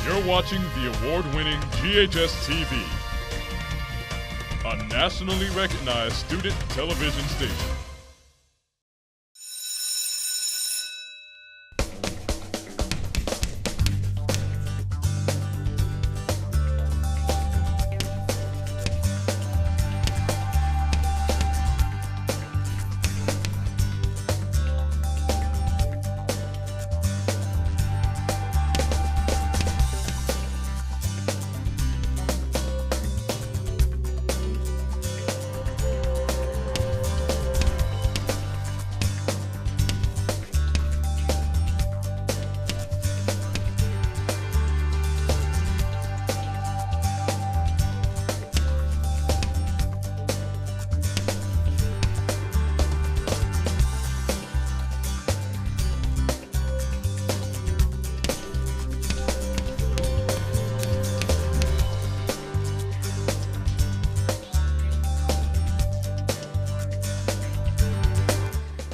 You're watching the award-winning GHS TV, a nationally recognized student television station.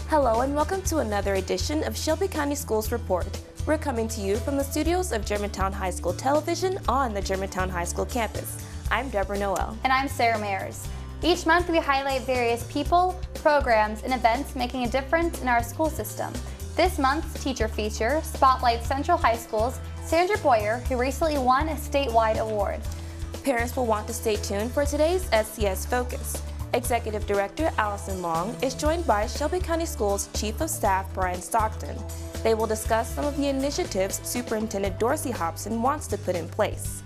Hello and welcome to another edition of Shelby County Schools Report. We're coming to you from the studios of Germantown High School Television on the Germantown High School campus. I'm Deborah Noel. And I'm Sarah Mayers. Each month we highlight various people, programs, and events making a difference in our school system. This month's teacher feature spotlights Central High School's Sandra Boyer, who recently won a statewide award. Parents will want to stay tuned for today's SCS Focus. Executive Director Allison Long is joined by Shelby County Schools Chief of Staff Brian Stockton. They will discuss some of the initiatives Superintendent Dorsey Hobson wants to put in place.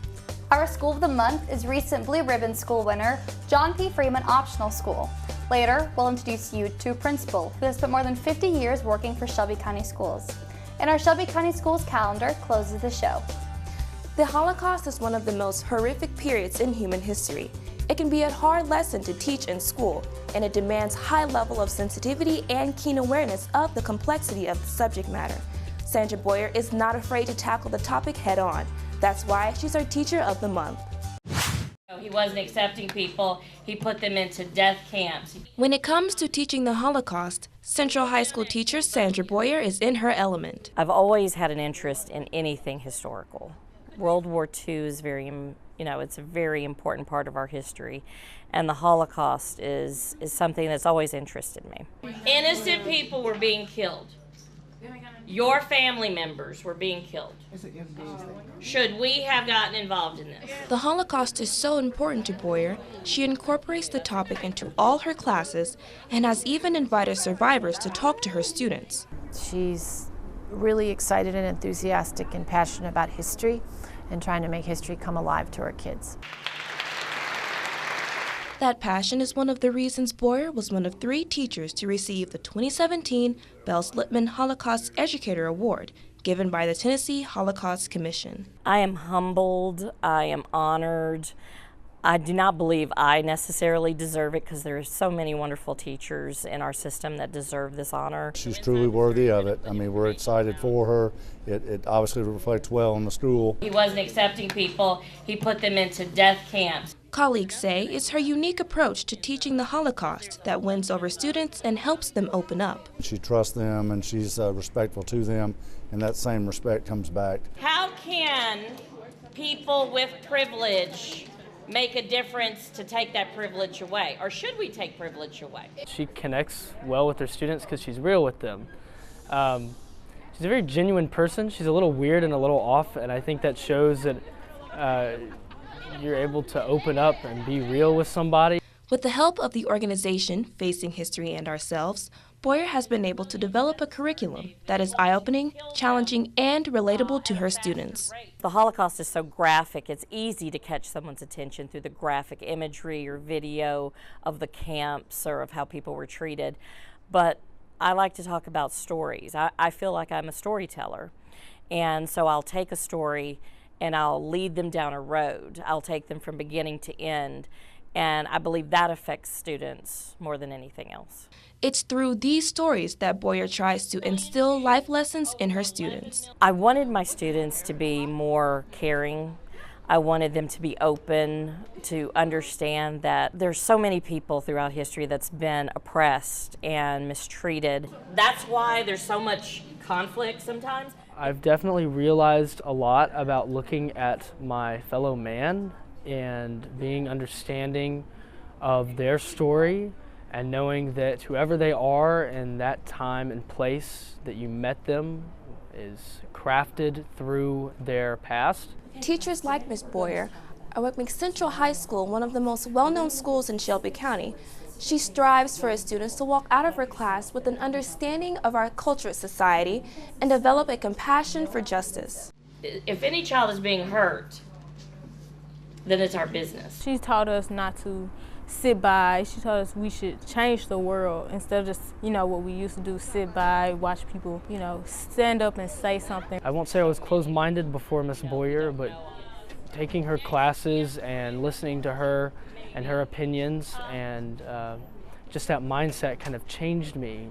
Our School of the Month is recent Blue Ribbon School winner John P. Freeman Optional School. Later, we'll introduce you to a principal who has spent more than 50 years working for Shelby County Schools. And our Shelby County Schools calendar closes the show. The Holocaust is one of the most horrific periods in human history. It can be a hard lesson to teach in school, and it demands high level of sensitivity and keen awareness of the complexity of the subject matter. Sandra Boyer is not afraid to tackle the topic head-on. That's why she's our Teacher of the Month. He wasn't accepting people, he put them into death camps. When it comes to teaching the Holocaust, Central High School teacher Sandra Boyer is in her element. I've always had an interest in anything historical. World War II is it's a very important part of our history, and the Holocaust is something that's always interested me. Innocent people were being killed. Your family members were being killed. Should we have gotten involved in this? The Holocaust is so important to Boyer, she incorporates the topic into all her classes and has even invited survivors to talk to her students. She's really excited and enthusiastic and passionate about history and trying to make history come alive to our kids. That passion is one of the reasons Boyer was one of 3 teachers to receive the 2017 Bells-Lippmann Holocaust Educator Award, given by the Tennessee Holocaust Commission. I am humbled, I am honored. I do not believe I necessarily deserve it because there are so many wonderful teachers in our system that deserve this honor. She's truly worthy of it. I mean, we're excited for her. It obviously reflects well on the school. He wasn't accepting people, he put them into death camps. Colleagues say it's her unique approach to teaching the Holocaust that wins over students and helps them open up. She trusts them and she's respectful to them, and that same respect comes back. How can people with privilege make a difference to take that privilege away? Or should we take privilege away? She connects well with her students because she's real with them. She's a very genuine person. She's a little weird and a little off, and I think that shows that you're able to open up and be real with somebody. With the help of the organization Facing History and Ourselves, Boyer has been able to develop a curriculum that is eye-opening, challenging, and relatable to her students. The Holocaust is so graphic, it's easy to catch someone's attention through the graphic imagery or video of the camps or of how people were treated. But I like to talk about stories. I feel like I'm a storyteller. And so I'll take a story and I'll lead them down a road. I'll take them from beginning to end. And I believe that affects students more than anything else. It's through these stories that Boyer tries to instill life lessons in her students. I wanted my students to be more caring. I wanted them to be open, to understand that there's so many people throughout history that's been oppressed and mistreated. That's why there's so much conflict sometimes, I've definitely realized a lot about looking at my fellow man and being understanding of their story and knowing that whoever they are in that time and place that you met them is crafted through their past. Teachers like Ms. Boyer are at McCentral High School, one of the most well-known schools in Shelby County. She strives for her students to walk out of her class with an understanding of our culture as society and develop a compassion for justice. If any child is being hurt, then it's our business. She taught us not to sit by. She taught us we should change the world instead of just, what we used to do, sit by, watch people, stand up and say something. I won't say I was closed-minded before Miss Boyer, but taking her classes and listening to her and her opinions and just that mindset kind of changed me,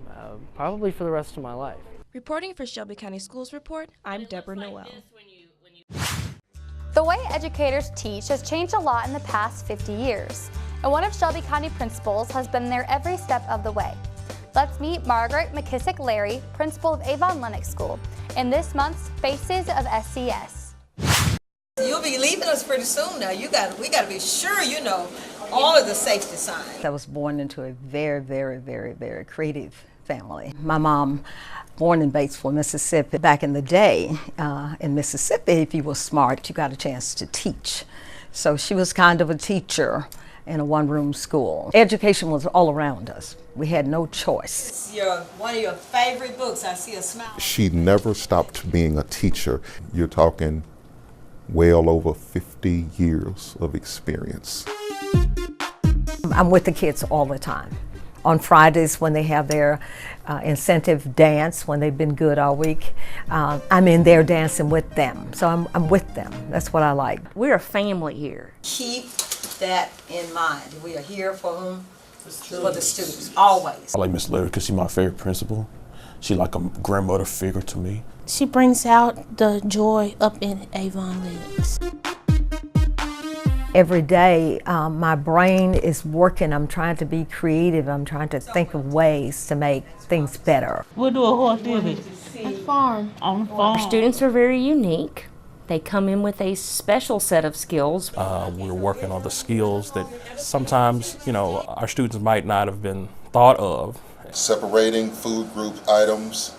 probably for the rest of my life. Reporting for Shelby County Schools Report, I'm Deborah Noel. The way educators teach has changed a lot in the past 50 years, and one of Shelby County principals has been there every step of the way. Let's meet Margaret McKissick-Larry, principal of Avon Lennox School, in this month's Faces of SCS. You'll be leaving us pretty soon now. We got to be sure you know all of the safety signs. I was born into a very, very, very, very creative family. My mom, born in Batesville, Mississippi. Back in the day, in Mississippi, if you were smart, you got a chance to teach. So she was kind of a teacher in a one-room school. Education was all around us. We had no choice. One of your favorite books, I see a smile. She never stopped being a teacher. You're talking well over 50 years of experience. I'm with the kids all the time. On Fridays when they have their incentive dance, when they've been good all week, I'm in there dancing with them. So I'm with them. That's what I like. We're a family here. Keep that in mind. We are here for whom? For the students, always. I like Miss Larry because she's my favorite principal. She's like a grandmother figure to me. She brings out the joy up in Avon Lennox. Every day, my brain is working. I'm trying to be creative. I'm trying to think of ways to make things better. We'll do a horse derby. At the farm. On the farm. Our students are very unique. They come in with a special set of skills. We're working on the skills that sometimes, our students might not have been thought of. Separating food group items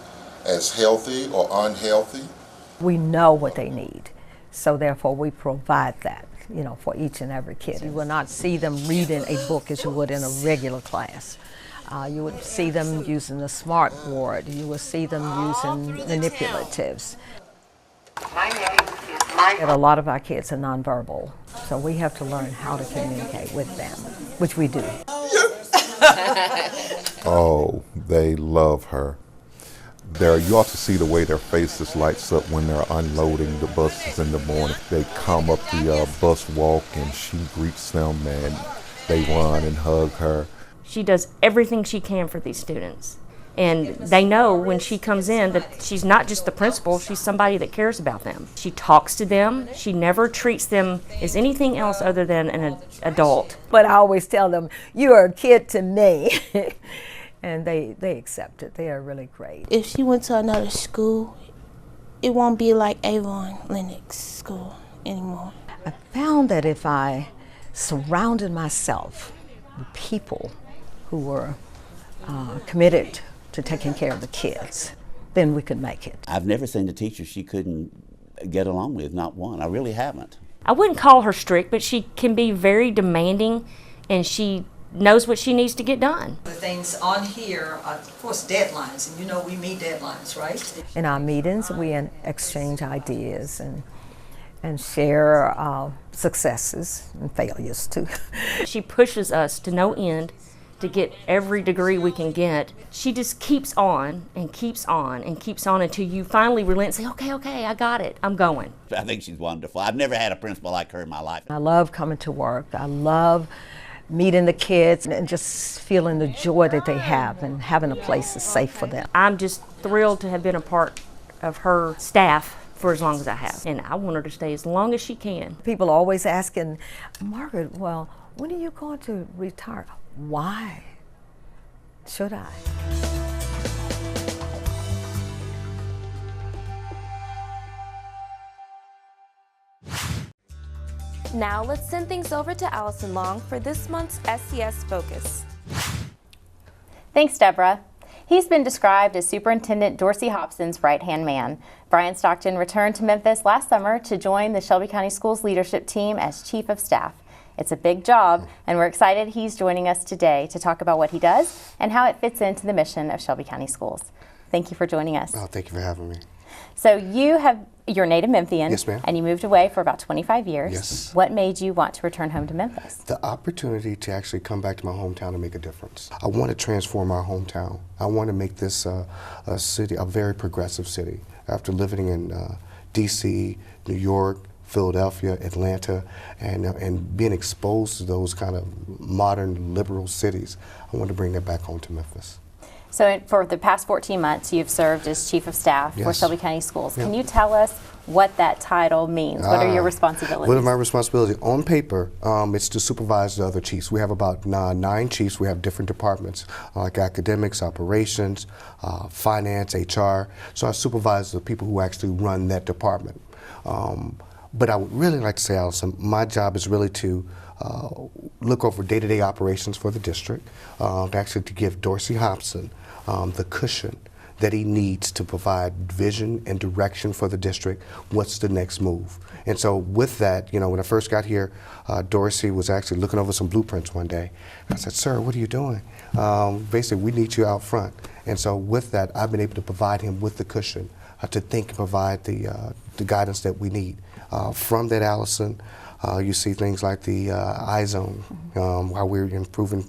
as healthy or unhealthy. We know what they need, so therefore we provide that, for each and every kid. You will not see them reading a book as you would in a regular class. You would see them using the smart board. You will see them using manipulatives. A lot of our kids are nonverbal, so we have to learn how to communicate with them, which we do. Oh, they love her. You ought to see the way their faces lights up when they're unloading the buses in the morning. They come up the bus walk and she greets them and they run and hug her. She does everything she can for these students. And they know when she comes in that she's not just the principal, she's somebody that cares about them. She talks to them. She never treats them as anything else other than an adult. But I always tell them, you're a kid to me. And they accept it. They are really great. If she went to another school, it won't be like Avon Lennox School anymore. I found that if I surrounded myself with people who were committed to taking care of the kids, then we could make it. I've never seen a teacher she couldn't get along with, not one. I really haven't. I wouldn't call her strict, but she can be very demanding, and she knows what she needs to get done. The things on here are, of course, deadlines, and we meet deadlines, right? In our meetings, we exchange ideas and share successes and failures too. She pushes us to no end to get every degree we can get. She just keeps on and keeps on and keeps on until you finally relent and say, okay, I got it, I'm going. I think she's wonderful. I've never had a principal like her in my life. I love coming to work. I love meeting the kids and just feeling the joy that they have and having a place that's safe for them. I'm just thrilled to have been a part of her staff for as long as I have, and I want her to stay as long as she can. People are always asking, Margaret, well, when are you going to retire? Why should I? Now let's send things over to Allison Long for this month's SCS Focus. Thanks, Deborah. He's been described as Superintendent Dorsey Hobson's right-hand man. Brian Stockton returned to Memphis last summer to join the Shelby County Schools leadership team as Chief of Staff. It's a big job, and we're excited he's joining us today to talk about what he does and how it fits into the mission of Shelby County Schools. Thank you for joining us. Oh, thank you for having me. So you're a native Memphian, yes, ma'am, and you moved away for about 25 years. Yes. What made you want to return home to Memphis? The opportunity to actually come back to my hometown and make a difference. I want to transform our hometown. I want to make this a city, a very progressive city. After living in D.C., New York, Philadelphia, Atlanta, and being exposed to those kind of modern liberal cities, I want to bring that back home to Memphis. So for the past 14 months, you've served as Chief of Staff for Shelby County Schools. Yeah. Can you tell us what that title means? What are your responsibilities? What are my responsibilities? On paper, it's to supervise the other chiefs. We have about 9 chiefs. We have different departments, like academics, operations, finance, HR. So I supervise the people who actually run that department. But I would really like to say, Allison, my job is really to look over day-to-day operations for the district, actually to give Dorsey Hobson the cushion that he needs to provide vision and direction for the district. What's the next move? And so with that, you know, when I first got here, Dorsey was actually looking over some blueprints one day. I said, sir, what are you doing? Basically, we need you out front. And so with that, I've been able to provide him with the cushion to think and provide the guidance that we need. From that, Allison, you see things like the iZone, how we're improving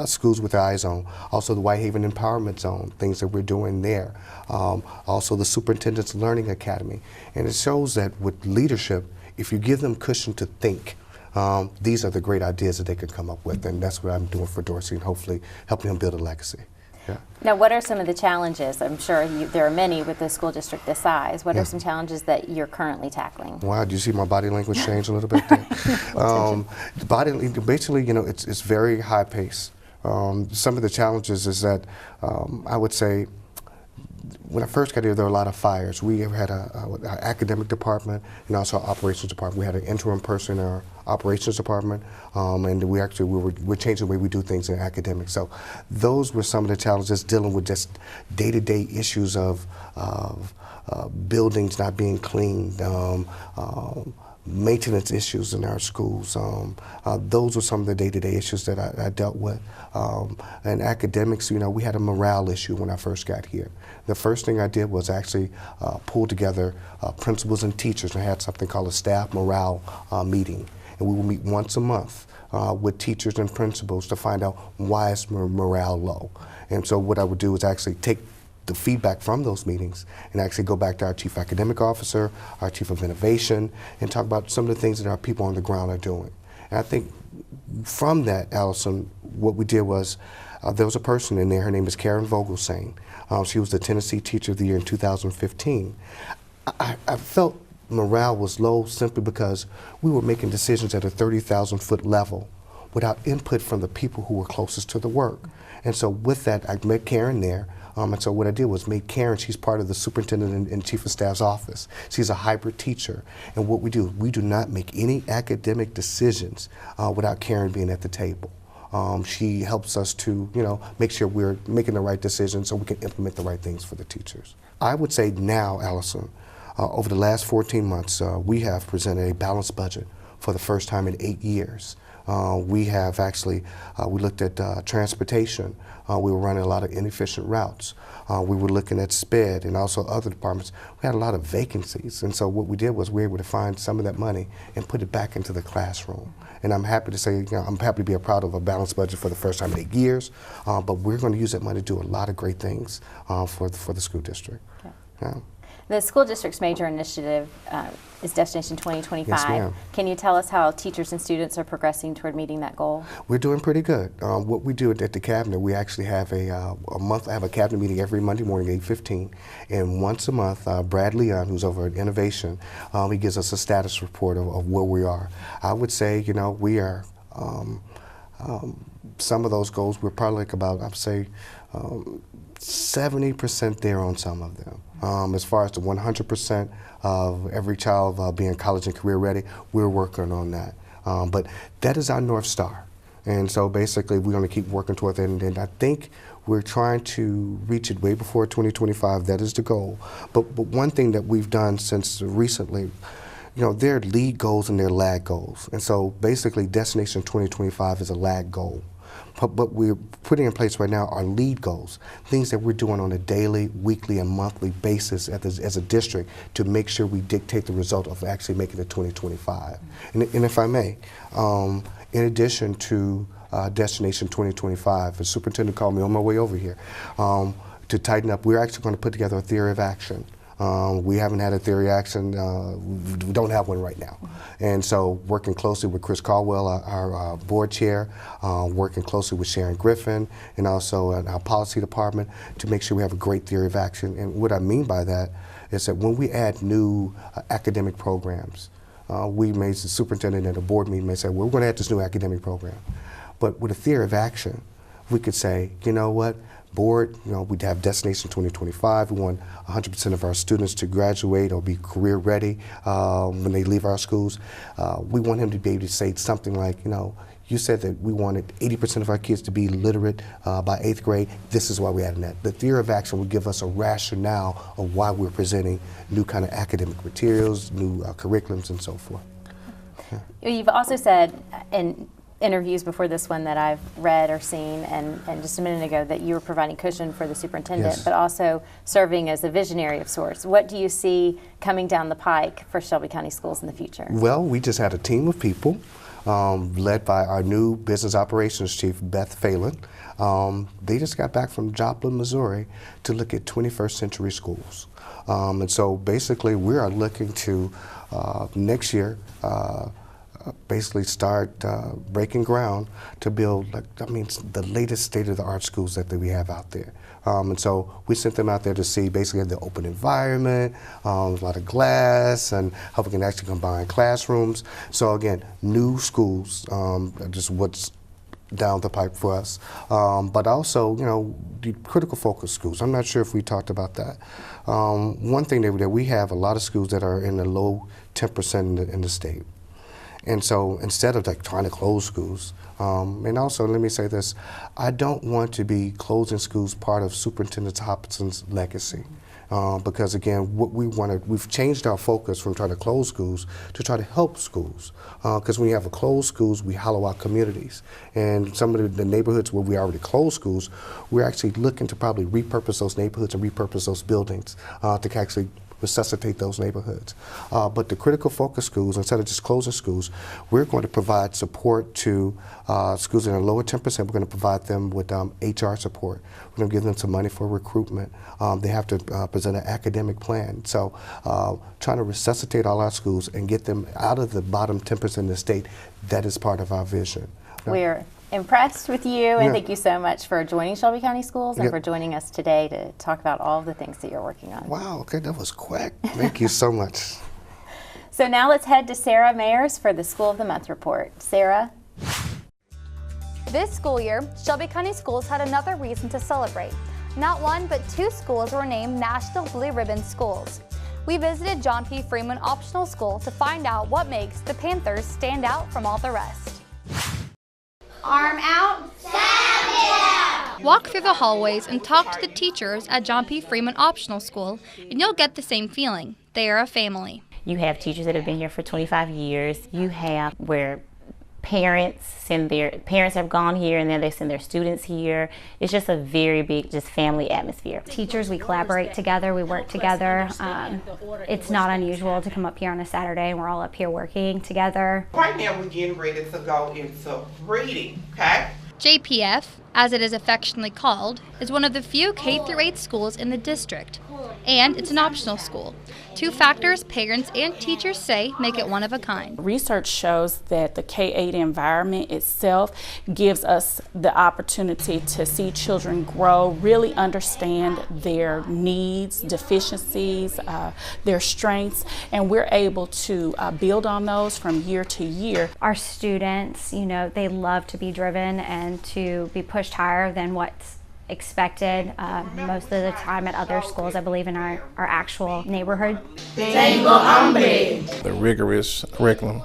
schools with the iZone. Also the Whitehaven Empowerment Zone, things that we're doing there. Also the Superintendent's Learning Academy. And it shows that with leadership, if you give them cushion to think, these are the great ideas that they can come up with. And that's what I'm doing for Dorsey and hopefully helping him build a legacy. Yeah. Now, what are some of the challenges? I'm sure there are many with a school district this size. What are some challenges that you're currently tackling? Wow, do you see my body language change a little bit there? Basically, you know, it's very high pace. Some of the challenges is that I would say when I first got here, there were a lot of fires. We had an academic department and also an operations department. We had an interim person in our operations department, and we're changing the way we do things in academics. So those were some of the challenges dealing with just day-to-day issues of buildings not being cleaned, maintenance issues in our schools. Those were some of the day-to-day issues that I dealt with. And academics, you know, we had a morale issue when I first got here. The first thing I did was actually pull together principals and teachers and had something called a staff morale meeting. And we would meet once a month with teachers and principals to find out why is morale low. And so what I would do is actually take the feedback from those meetings and actually go back to our chief academic officer, our chief of innovation, and talk about some of the things that our people on the ground are doing. And I think from that, Allison, what we did was there was a person in there, her name is Karen Vogelsang. She was the Tennessee Teacher of the Year in 2015. I felt morale was low simply because we were making decisions at a 30,000-foot level without input from the people who were closest to the work. And so with that, I met Karen there. And so what I did was made Karen, she's part of the Superintendent and Chief of Staff's office. She's a hybrid teacher. And what we do not make any academic decisions without Karen being at the table. She helps us to, you know, make sure we're making the right decisions so we can implement the right things for the teachers. I would say now, Allison, over the last 14 months, we have presented a balanced budget for the first time in 8 years. We have actually, we looked at transportation. We were running a lot of inefficient routes. We were looking at SPED and also other departments. We had a lot of vacancies. And so what we did was we were able to find some of that money and put it back into the classroom. And I'm happy to say, you know, I'm happy to be proud of a balanced budget for the first time in 8 years. But we're going to use that money to do a lot of great things for the school district. Okay. Yeah. The school district's major initiative is Destination 2025. Yes, ma'am. Can you tell us how teachers and students are progressing toward meeting that goal? We're doing pretty good. What we do at the cabinet, we actually have a month. I have a cabinet meeting every Monday morning, 8:15, and once a month, Brad Leon, who's over at Innovation, he gives us a status report of where we are. I would say, you know, we are Some of those goals, we're probably like about, I'd say, 70% there on some of them. As far as the 100% of every child being college and career ready, we're working on that. But that is our North Star. And so basically we're going to keep working toward that. And I think we're trying to reach it way before 2025. That is the goal. But one thing that we've done since recently, there are lead goals and there are lag goals. And so basically Destination 2025 is a lag goal. But we're putting in place right now are lead goals, things that we're doing on a daily, weekly, and monthly basis as a district to make sure we dictate the result of actually making it 2025. And if I may, in addition to Destination 2025, the superintendent called me on my way over here to tighten up. We're actually going to put together a theory of action. We haven't had a theory action, we don't have one right now. And so working closely with Chris Caldwell, our board chair, working closely with Sharon Griffin, and also our policy department to make sure we have a great theory of action. And what I mean by that is that when we add new academic programs, the superintendent at a board meeting may say, well, we're going to add this new academic program. But with a theory of action, we could say, you know what, board, we'd have Destination 2025. We want 100% of our students to graduate or be career ready when they leave our schools. We want him to be able to say something like, you said that we wanted 80% of our kids to be literate by 8th grade. This is why we added that. The theory of action would give us a rationale of why we're presenting new kind of academic materials, new curriculums, and so forth. Yeah. You've also said in interviews before this one that I've read or seen, and just a minute ago, that you were providing cushion for the superintendent, yes, but also serving as a visionary of sorts. What do you see coming down the pike for Shelby County Schools in the future? Well, we just had a team of people led by our new business operations chief, Beth Phelan. They just got back from Joplin, Missouri to look at 21st century schools. And so basically we are looking to next year basically start breaking ground to build, the latest state-of-the-art schools that we have out there. And so we sent them out there to see basically the open environment, a lot of glass, and how we can actually combine classrooms. So again, new schools, just what's down the pipe for us. But also, the critical focus schools. I'm not sure if we talked about that. One thing that we have a lot of schools that are in the low 10% in the state. And so instead of trying to close schools, and also let me say this, I don't want to be closing schools part of Superintendent Hobson's legacy. Because again, we've changed our focus from trying to close schools to try to help schools. Because when you have closed schools, we hollow out communities. And some of the neighborhoods where we already closed schools, we're actually looking to probably repurpose those neighborhoods and repurpose those buildings to actually resuscitate those neighborhoods. But the critical focus schools, instead of just closing schools, we're going to provide support to schools in the lower 10%. We're going to provide them with HR support. We're going to give them some money for recruitment. They have to present an academic plan. So trying to resuscitate all our schools and get them out of the bottom 10% in the state, that is part of our vision. We're impressed with you, and thank you so much for joining Shelby County Schools and for joining us today to talk about all of the things that you're working on. Wow, okay, that was quick. Thank you so much. So now let's head to Sarah Mayers for the School of the Month report. Sarah? This school year, Shelby County Schools had another reason to celebrate. Not one, but 2 schools were named National Blue Ribbon Schools. We visited John P. Freeman Optional School to find out what makes the Panthers stand out from all the rest. Arm out, stand down! Walk through the hallways and talk to the teachers at John P. Freeman Optional School, and you'll get the same feeling. They are a family. You have teachers that have been here for 25 years. You have where parents have gone here and then they send their students here. It's just a very big, family atmosphere. Teachers, we collaborate together, we work together. It's not unusual to come up here on a Saturday and we're all up here working together. Right now we're getting ready to go into reading, okay? JPF, as it is affectionately called, is one of the few K-8 schools in the district. and it's an optional school. 2 factors parents and teachers say make it one of a kind. Research shows that the K-8 environment itself gives us the opportunity to see children grow, really understand their needs, deficiencies, their strengths, and we're able to build on those from year to year. Our students, you know, they love to be driven and to be pushed higher than what's expected most of the time at other schools, I believe, in our actual neighborhood. The rigorous curriculum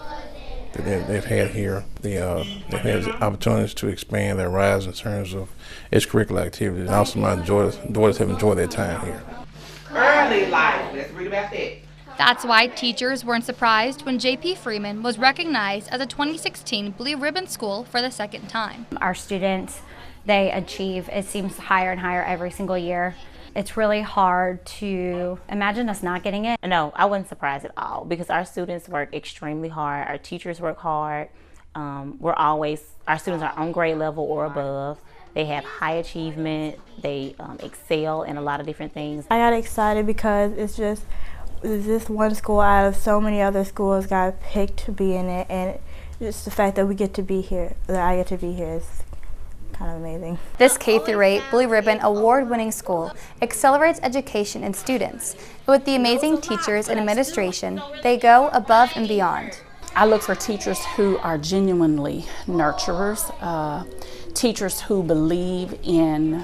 that they've had here, they've had opportunities to expand their rise in terms of extracurricular activities, and also my daughters have enjoyed their time here. Early life, let's read about that. That's why teachers weren't surprised when J.P. Freeman was recognized as a 2016 Blue Ribbon School for the 2nd time. Our students, they achieve, it seems, higher and higher every single year. It's really hard to imagine us not getting it. No, I wasn't surprised at all because our students work extremely hard. Our teachers work hard. Our students are on grade level or above. They have high achievement. They excel in a lot of different things. I got excited because it's just one school out of so many other schools got picked to be in it, and just the fact that we get to be here, that I get to be here, is kind of amazing. This K-8 Blue Ribbon award-winning school accelerates education in students. With the amazing teachers and administration, they go above and beyond. I look for teachers who are genuinely nurturers, teachers who believe in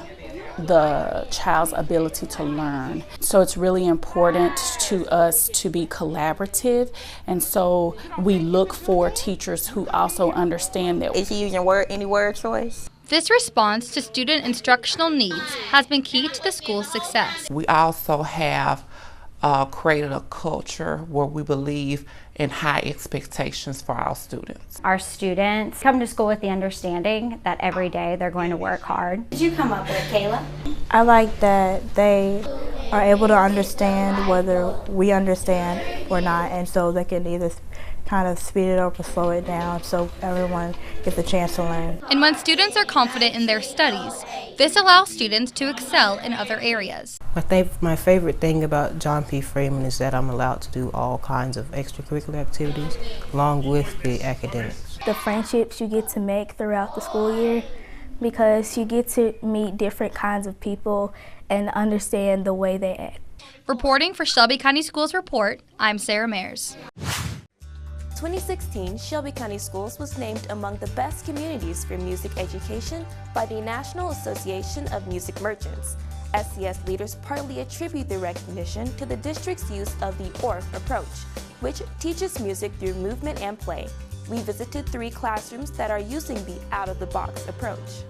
the child's ability to learn. So it's really important to us to be collaborative, and so we look for teachers who also understand that. Is he using any word choice? This response to student instructional needs has been key to the school's success. We also have created a culture where we believe in high expectations for our students. Our students come to school with the understanding that every day they're going to work hard. Did you come up with it, Kayla? I like that they are able to understand whether we understand or not, and so they can either kind of speed it up or slow it down so everyone gets a chance to learn. And when students are confident in their studies, this allows students to excel in other areas. My favorite thing about John P. Freeman is that I'm allowed to do all kinds of extracurricular activities along with the academics. The friendships you get to make throughout the school year, because you get to meet different kinds of people and understand the way they act. Reporting for Shelby County Schools Report, I'm Sarah Mayers. 2016, Shelby County Schools was named among the best communities for music education by the National Association of Music Merchants. SCS leaders partly attribute the recognition to the district's use of the ORF approach, which teaches music through movement and play. We visited 3 classrooms that are using the out-of-the-box approach.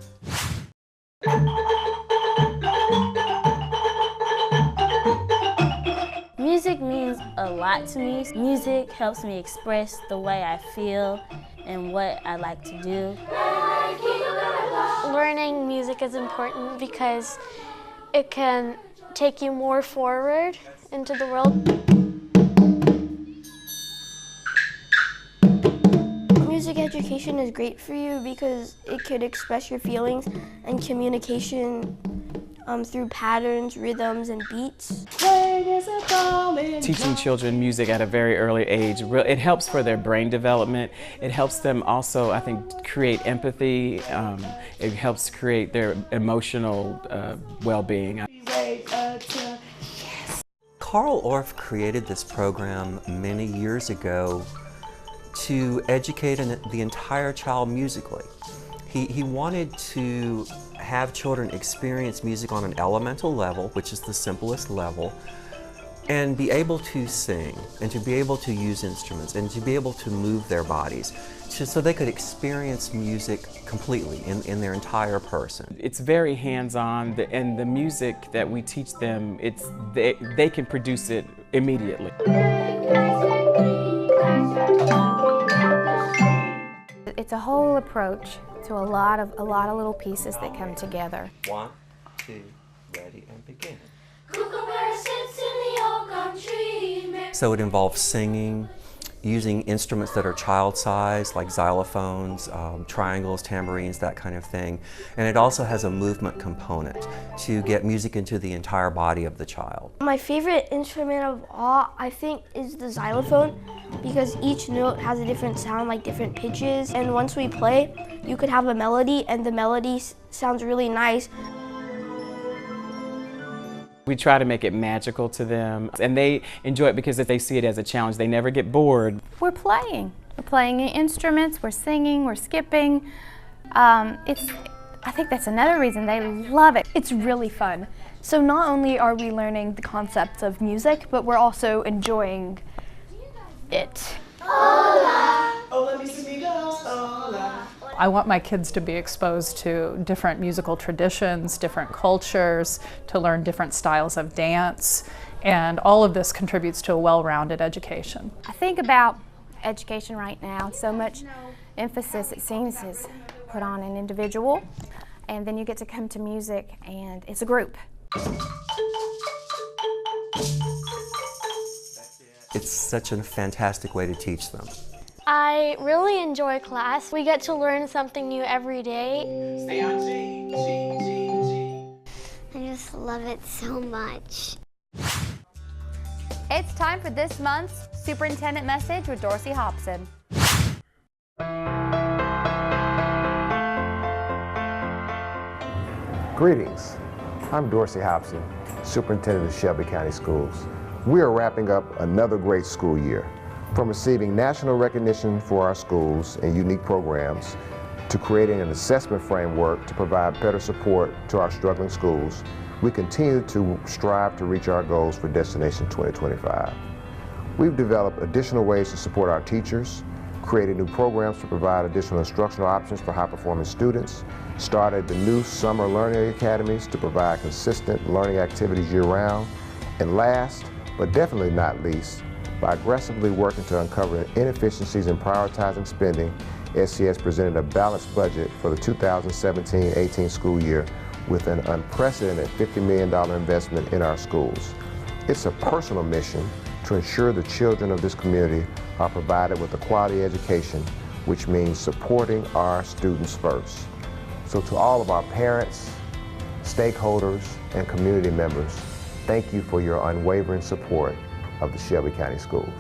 Music means a lot to me. Music helps me express the way I feel and what I like to do. Learning music is important because it can take you more forward into the world. Music education is great for you because it could express your feelings and communication through patterns, rhythms, and beats. Teaching children music at a very early age, it helps for their brain development. It helps them also, I think, create empathy. It helps create their emotional well-being. Carl Orff created this program many years ago to educate the entire child musically. He wanted to have children experience music on an elemental level, which is the simplest level, and be able to sing, and to be able to use instruments, and to be able to move their bodies, so they could experience music completely in their entire person. It's very hands-on, and the music that we teach them, they can produce it immediately. It's a whole approach to a lot of little pieces that come together. 1, 2, ready, and begin. So it involves singing, using instruments that are child-sized, like xylophones, triangles, tambourines, that kind of thing. And it also has a movement component to get music into the entire body of the child. My favorite instrument of all, I think, is the xylophone, because each note has a different sound, like different pitches. And once we play, you could have a melody, and the melody sounds really nice. We try to make it magical to them, and they enjoy it because they see it as a challenge. They never get bored. We're playing. We're playing instruments, we're singing, we're skipping. I think that's another reason they love it. It's really fun. So not only are we learning the concepts of music, but we're also enjoying it. Hola. Hola, mis amigos. Hola. I want my kids to be exposed to different musical traditions, different cultures, to learn different styles of dance, and all of this contributes to a well-rounded education. I think about education right now, so much emphasis, it seems, is put on an individual, and then you get to come to music, and it's a group. It's such a fantastic way to teach them. I really enjoy class. We get to learn something new every day. Stay on G, G, G, G. I just love it so much. It's time for this month's Superintendent Message with Dorsey Hobson. Greetings. I'm Dorsey Hobson, Superintendent of Shelby County Schools. We are wrapping up another great school year. From receiving national recognition for our schools and unique programs, to creating an assessment framework to provide better support to our struggling schools, we continue to strive to reach our goals for Destination 2025. We've developed additional ways to support our teachers, created new programs to provide additional instructional options for high-performing students, started the new Summer Learning Academies to provide consistent learning activities year-round, and last, but definitely not least, by aggressively working to uncover inefficiencies in prioritizing spending, SCS presented a balanced budget for the 2017-18 school year with an unprecedented $50 million investment in our schools. It's a personal mission to ensure the children of this community are provided with a quality education, which means supporting our students first. So to all of our parents, stakeholders, and community members, thank you for your unwavering support of the Shelby County Schools.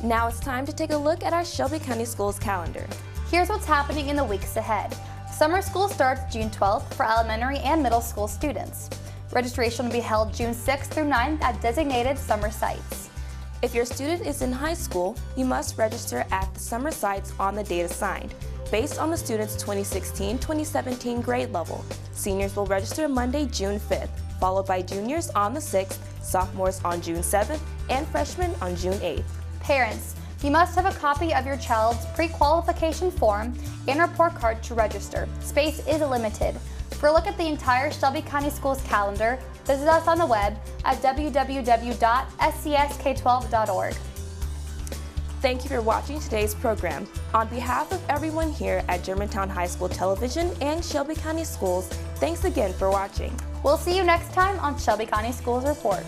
Now it's time to take a look at our Shelby County Schools calendar. Here's what's happening in the weeks ahead. Summer school starts June 12th for elementary and middle school students. Registration will be held June 6th through 9th at designated summer sites. If your student is in high school, you must register at the summer sites on the date assigned, based on the student's 2016-2017 grade level. Seniors will register Monday, June 5th, followed by juniors on the 6th, sophomores on June 7th, and freshmen on June 8th. Parents, you must have a copy of your child's pre-qualification form and report card to register. Space is limited. For a look at the entire Shelby County Schools calendar, visit us on the web at www.scsk12.org. Thank you for watching today's program. On behalf of everyone here at Germantown High School Television and Shelby County Schools, thanks again for watching. We'll see you next time on Shelby County Schools Report.